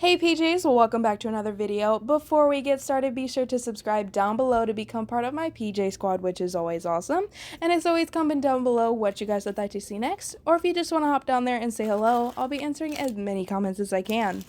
Hey PJs, welcome back to another video. Before we get started, be sure to subscribe down below to become part of my PJ squad, which is always awesome. And as always, comment down below what you guys would like to see next, or if you just want to hop down there and say hello, I'll be answering as many comments as I can.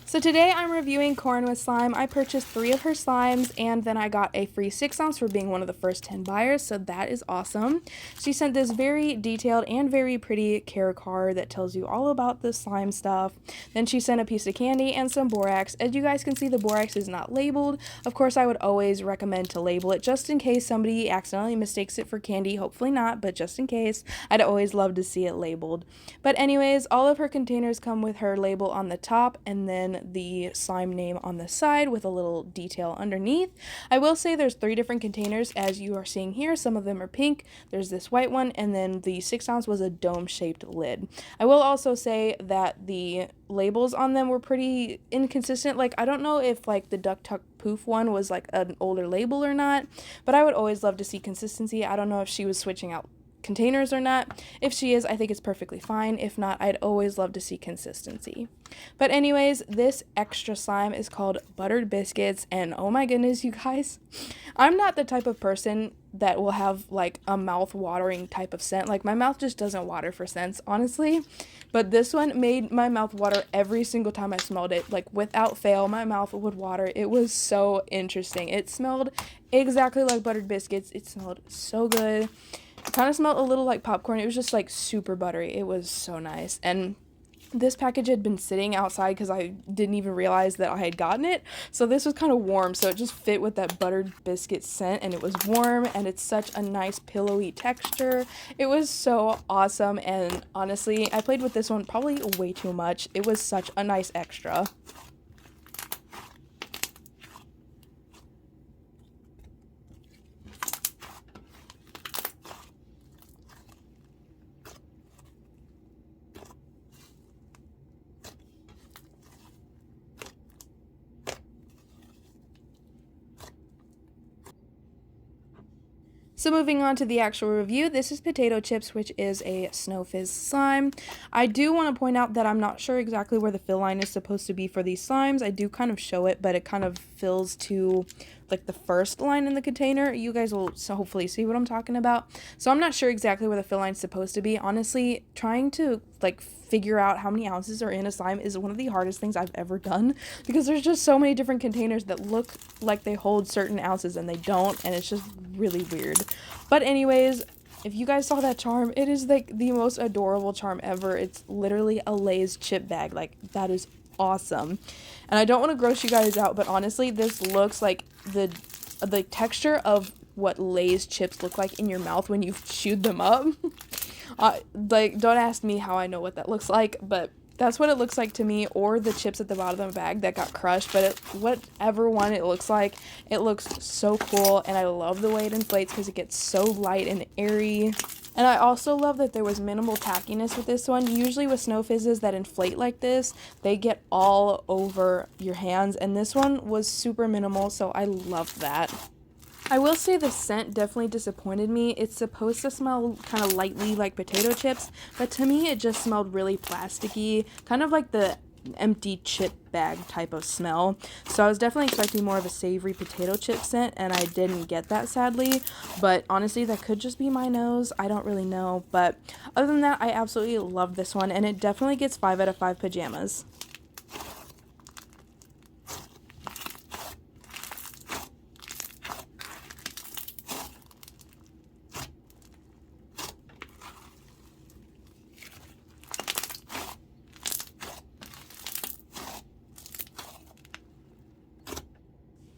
So today I'm reviewing Cornwithslime. I purchased 3 of her slimes and then I got a free 6 ounce for being one of the first 10 buyers, so that is awesome. She sent this very detailed and very pretty care card that tells you all about the slime stuff. Then she sent a piece of candy and some borax. As you guys can see, the borax is not labeled. Of course, I would always recommend to label it just in case somebody accidentally mistakes it for candy. Hopefully not, but just in case, I'd always love to see it labeled. But anyways, all of her containers come with her label on the top and then the slime name on the side with a little detail underneath. I will say there's 3 different containers as you are seeing here. Some of them are pink, there's this white one, and then the 6 ounce was a dome shaped lid. I will also say that the labels on them were pretty inconsistent. Like, I don't know if like the Duck Tuck Poof one was like an older label or not, but I would always love to see consistency. I don't know if she was switching out containers or not. If she is, I think it's perfectly fine. If not, I'd always love to see consistency. But anyways, this extra slime is called Buttered Biscuits, and oh my goodness, you guys, I'm not the type of person that will have like a mouth-watering type of scent. Like, my mouth just doesn't water for scents, honestly, but this one made my mouth water every single time I smelled it. Like, without fail, my mouth would water. It was so interesting. It smelled exactly like buttered biscuits. It smelled so good. It kind of smelled a little like popcorn. It was just like super buttery. It was so nice. And this package had been sitting outside because I didn't even realize that I had gotten it. So this was kind of warm, so it just fit with that buttered biscuit scent, and it was warm, and it's such a nice pillowy texture. It was so awesome, and honestly, I played with this one probably way too much. It was such a nice extra. So moving on to the actual review, this is Potato Chips, which is a Snow Fizz slime. I do want to point out that I'm not sure exactly where the fill line is supposed to be for these slimes. I do kind of show it, but it kind of fills to like the first line in the container. You guys will hopefully see what I'm talking about. So I'm not sure exactly where the fill line is supposed to be. Honestly, trying to like figure out how many ounces are in a slime is one of the hardest things I've ever done, because there's just so many different containers that look like they hold certain ounces and they don't, and it's just really weird. But anyways, if you guys saw that charm, it is like the most adorable charm ever. It's literally a Lay's chip bag. Like, that is awesome. And I don't want to gross you guys out, but honestly, this looks like the texture of what Lay's chips look like in your mouth when you've chewed them up. Like, don't ask me how I know what that looks like, but that's what it looks like to me, or the chips at the bottom of the bag that got crushed. But whatever one it looks like, it looks so cool, and I love the way it inflates because it gets so light and airy. And I also love that there was minimal tackiness with this one. Usually with Snow Fizzes that inflate like this, they get all over your hands, and this one was super minimal, so I love that. I will say the scent definitely disappointed me. It's supposed to smell kind of lightly like potato chips, but to me it just smelled really plasticky, kind of like the empty chip bag type of smell. So I was definitely expecting more of a savory potato chip scent, and I didn't get that, sadly. But honestly, that could just be my nose. I don't really know. But other than that, I absolutely love this one, and it definitely gets 5 out of 5 pajamas.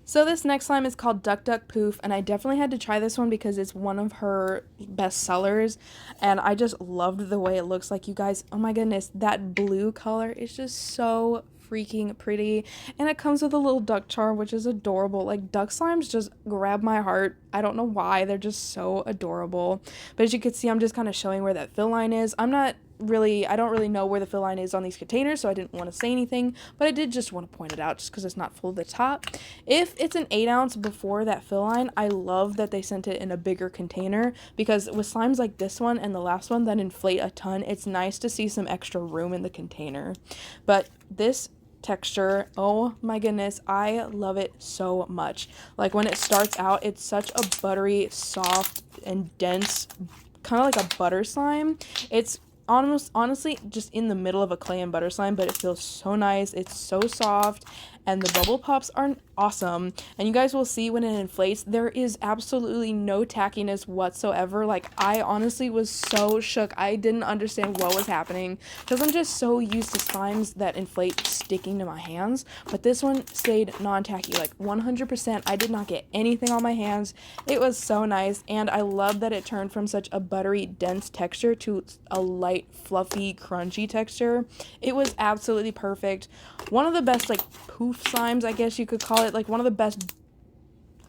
So this next slime is called Duck Duck Poof, and I definitely had to try this one because it's one of her best sellers, and I just loved the way it looks like, you guys. Oh my goodness, that blue color is just so freaking pretty, and it comes with a little duck charm, which is adorable. Like, duck slimes just grab my heart. I don't know why, they're just so adorable. But as you can see, I'm just kind of showing where that fill line is. I don't really know where the fill line is on these containers, so I didn't want to say anything, but I did just want to point it out just because it's not full to the top. If it's an 8 ounce before that fill line, I love that they sent it in a bigger container, because with slimes like this one and the last one that inflate a ton, it's nice to see some extra room in the container. But this texture. Oh my goodness, I love it so much. Like when it starts out, it's such a buttery, soft, and dense, kind of like a butter slime. It's almost honestly just in the middle of a clay and butter slime, but it feels so nice. It's so soft, and the bubble pops are awesome. And you guys will see when it inflates, there is absolutely no tackiness whatsoever. Like, I honestly was so shook. I didn't understand what was happening because I'm just so used to slimes that inflate sticking to my hands, but this one stayed non-tacky, like 100%. I did not get anything on my hands. It was so nice, and I love that it turned from such a buttery, dense texture to a light, fluffy, crunchy texture. It was absolutely perfect. One of the best, like, poof slimes, I guess you could call it, like one of the best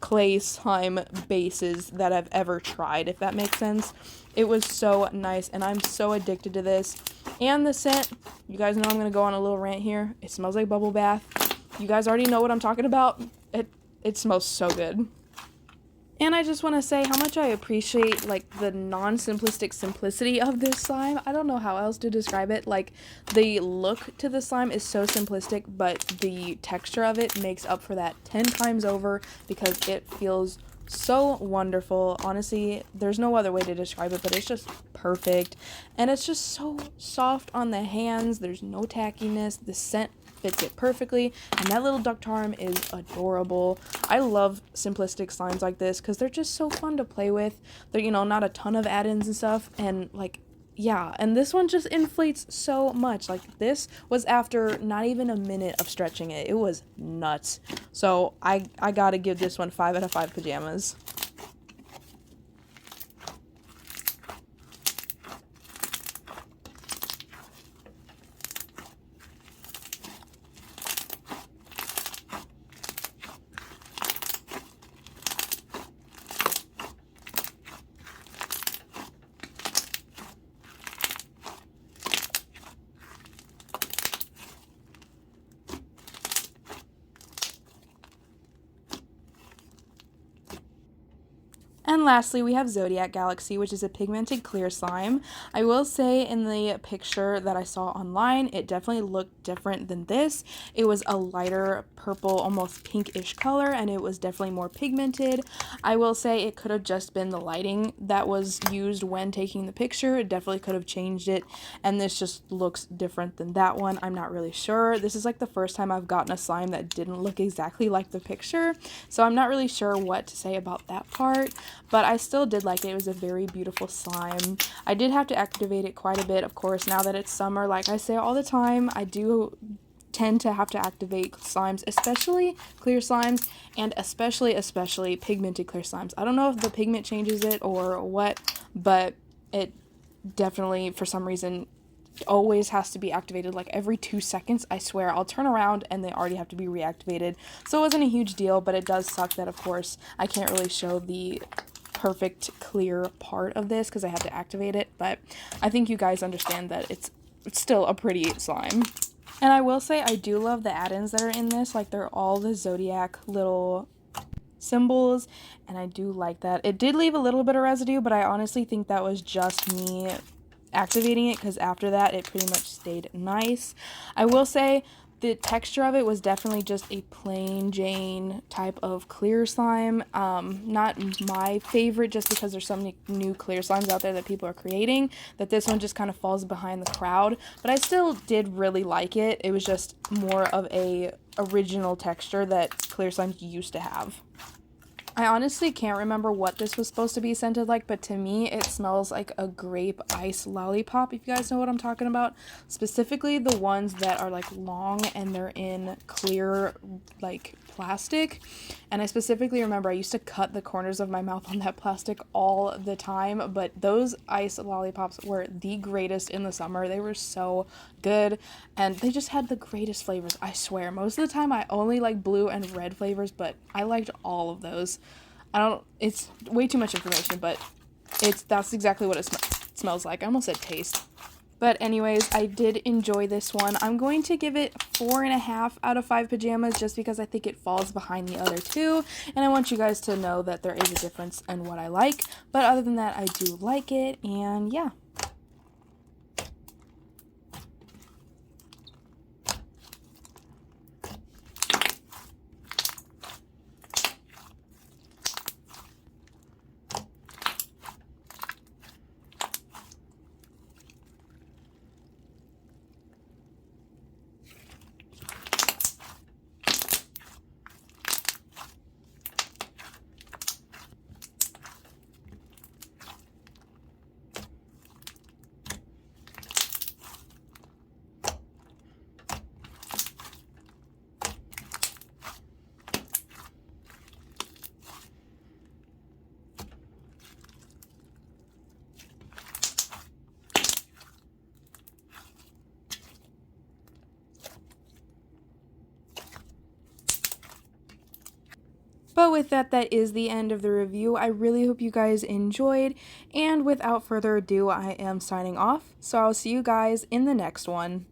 clay slime bases that I've ever tried, if that makes sense. It was so nice, and I'm so addicted to this. And the scent, you guys know I'm going to go on a little rant here. It smells like bubble bath. You guys already know what I'm talking about. It smells so good. And I just want to say how much I appreciate, like, the non-simplistic simplicity of this slime. I don't know how else to describe it. Like, the look to the slime is so simplistic, but the texture of it makes up for that 10 times over because it feels so wonderful. Honestly, there's no other way to describe it, but it's just perfect. And it's just so soft on the hands. There's no tackiness. The scent fits it perfectly, and that little duck arm is adorable. I love simplistic slimes like this because they're just so fun to play with. They're, you know, not a ton of add-ins and stuff, and like, yeah, and this one just inflates so much. Like, this was after not even a minute of stretching it. It was nuts. So I gotta give this one 5 out of 5 pajamas. And lastly, we have Zodiac Galaxy, which is a pigmented clear slime. I will say in the picture that I saw online, it definitely looked different than this. It was a lighter purple, almost pinkish color, and it was definitely more pigmented. I will say it could have just been the lighting that was used when taking the picture. It definitely could have changed it, and this just looks different than that one. I'm not really sure. This is like the first time I've gotten a slime that didn't look exactly like the picture, so I'm not really sure what to say about that part. But I still did like it. It was a very beautiful slime. I did have to activate it quite a bit, of course, now that it's summer. Like I say all the time, I do tend to have to activate slimes, especially clear slimes, and especially pigmented clear slimes. I don't know if the pigment changes it or what, but it definitely, for some reason, always has to be activated like every 2 seconds. I swear, I'll turn around and they already have to be reactivated. So it wasn't a huge deal, but it does suck that, of course, I can't really show the perfect clear part of this because I have to activate it, but I think you guys understand that it's still a pretty slime. And I will say I do love the add-ins that are in this. Like, they're all the Zodiac little symbols, and I do like that. It did leave a little bit of residue, but I honestly think that was just me activating it because after that it pretty much stayed nice. I will say the texture of it was definitely just a plain Jane type of clear slime. Not my favorite, just because there's so many new clear slimes out there that people are creating that this one just kind of falls behind the crowd, but I still did really like it. It was just more of a original texture that clear slimes used to have. I honestly can't remember what this was supposed to be scented like, but to me it smells like a grape ice lollipop, if you guys know what I'm talking about. Specifically the ones that are like long and they're in clear like plastic. And I specifically remember I used to cut the corners of my mouth on that plastic all the time, but those ice lollipops were the greatest in the summer. They were so good, and they just had the greatest flavors. I swear, most of the time I only like blue and red flavors, but I liked all of those. It's way too much information, but that's exactly what it smells like. I almost said taste. But anyways, I did enjoy this one. I'm going to give it 4.5 out of 5 pajamas just because I think it falls behind the other two. And I want you guys to know that there is a difference in what I like. But other than that, I do like it. And yeah. But with that, that is the end of the review. I really hope you guys enjoyed, and without further ado, I am signing off, so I'll see you guys in the next one.